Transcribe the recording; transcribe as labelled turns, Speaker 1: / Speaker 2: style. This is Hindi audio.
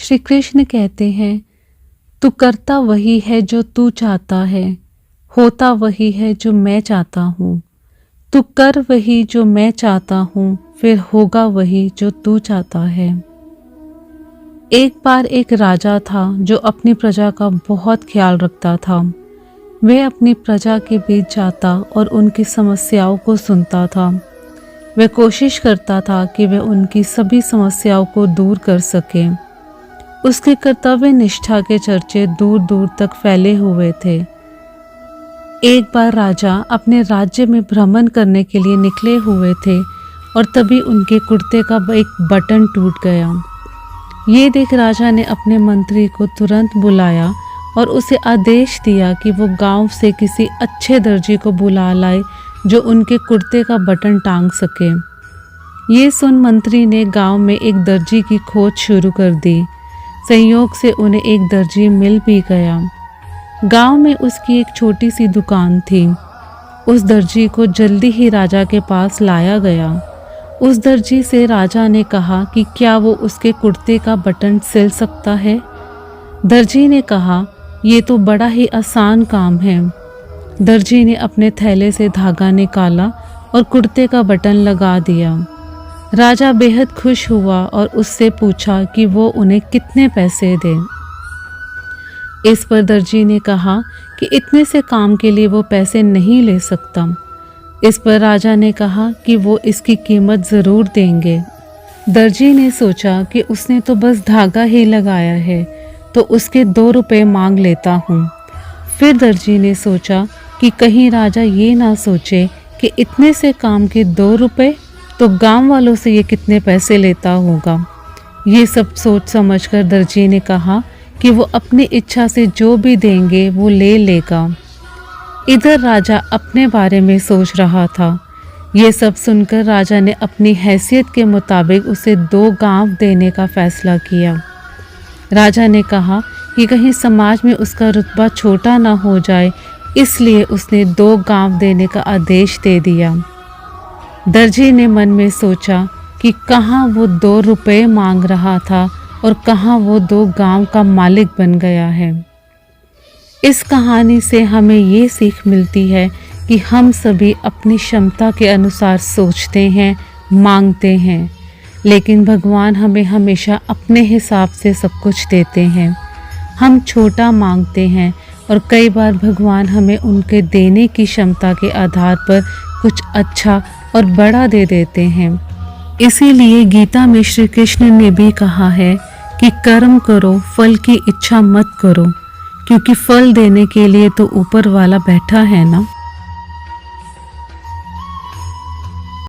Speaker 1: श्री कृष्ण कहते हैं, तू करता वही है जो तू चाहता है, होता वही है जो मैं चाहता हूँ। तू कर वही जो मैं चाहता हूँ, फिर होगा वही जो तू चाहता है। एक बार एक राजा था जो अपनी प्रजा का बहुत ख्याल रखता था। वह अपनी प्रजा के बीच जाता और उनकी समस्याओं को सुनता था। वह कोशिश करता था कि वह उनकी सभी समस्याओं को दूर कर सके। उसके कर्तव्य निष्ठा के चर्चे दूर दूर तक फैले हुए थे। एक बार राजा अपने राज्य में भ्रमण करने के लिए निकले हुए थे और तभी उनके कुर्ते का एक बटन टूट गया। ये देख राजा ने अपने मंत्री को तुरंत बुलाया और उसे आदेश दिया कि वो गांव से किसी अच्छे दर्जी को बुला लाए जो उनके कुर्ते का बटन टांग सके। ये सुन मंत्री ने गांव में एक दर्जी की खोज शुरू कर दी। संयोग से उन्हें एक दर्जी मिल भी गया। गांव में उसकी एक छोटी सी दुकान थी। उस दर्जी को जल्दी ही राजा के पास लाया गया। उस दर्जी से राजा ने कहा कि क्या वो उसके कुर्ते का बटन सिल सकता है। दर्जी ने कहा, ये तो बड़ा ही आसान काम है। दर्जी ने अपने थैले से धागा निकाला और कुर्ते का बटन लगा दिया। राजा बेहद खुश हुआ और उससे पूछा कि वो उन्हें कितने पैसे दे। इस पर दर्जी ने कहा कि इतने से काम के लिए वो पैसे नहीं ले सकता। इस पर राजा ने कहा कि वो इसकी कीमत ज़रूर देंगे। दर्जी ने सोचा कि उसने तो बस धागा ही लगाया है, तो उसके 2 रुपये मांग लेता हूँ। फिर दर्जी ने सोचा कि कहीं राजा ये ना सोचे कि इतने से काम के 2 रुपये, तो गांव वालों से ये कितने पैसे लेता होगा। ये सब सोच समझकर दर्जी ने कहा कि वो अपनी इच्छा से जो भी देंगे वो ले लेगा। इधर राजा अपने बारे में सोच रहा था। ये सब सुनकर राजा ने अपनी हैसियत के मुताबिक उसे 2 गांव देने का फैसला किया। राजा ने कहा कि कहीं समाज में उसका रुतबा छोटा ना हो जाए, इसलिए उसने 2 गांव देने का आदेश दे दिया। दर्जी ने मन में सोचा कि कहाँ वो 2 रुपये मांग रहा था और कहाँ वो 2 गांव का मालिक बन गया है। इस कहानी से हमें ये सीख मिलती है कि हम सभी अपनी क्षमता के अनुसार सोचते हैं, मांगते हैं, लेकिन भगवान हमें हमेशा अपने हिसाब से सब कुछ देते हैं। हम छोटा मांगते हैं और कई बार भगवान हमें उनके देने की क्षमता के आधार पर कुछ अच्छा और बड़ा दे देते हैं। इसीलिए गीता में श्री कृष्ण ने भी कहा है कि कर्म करो, फल की इच्छा मत करो, क्योंकि फल देने के लिए तो ऊपर वाला बैठा है ना।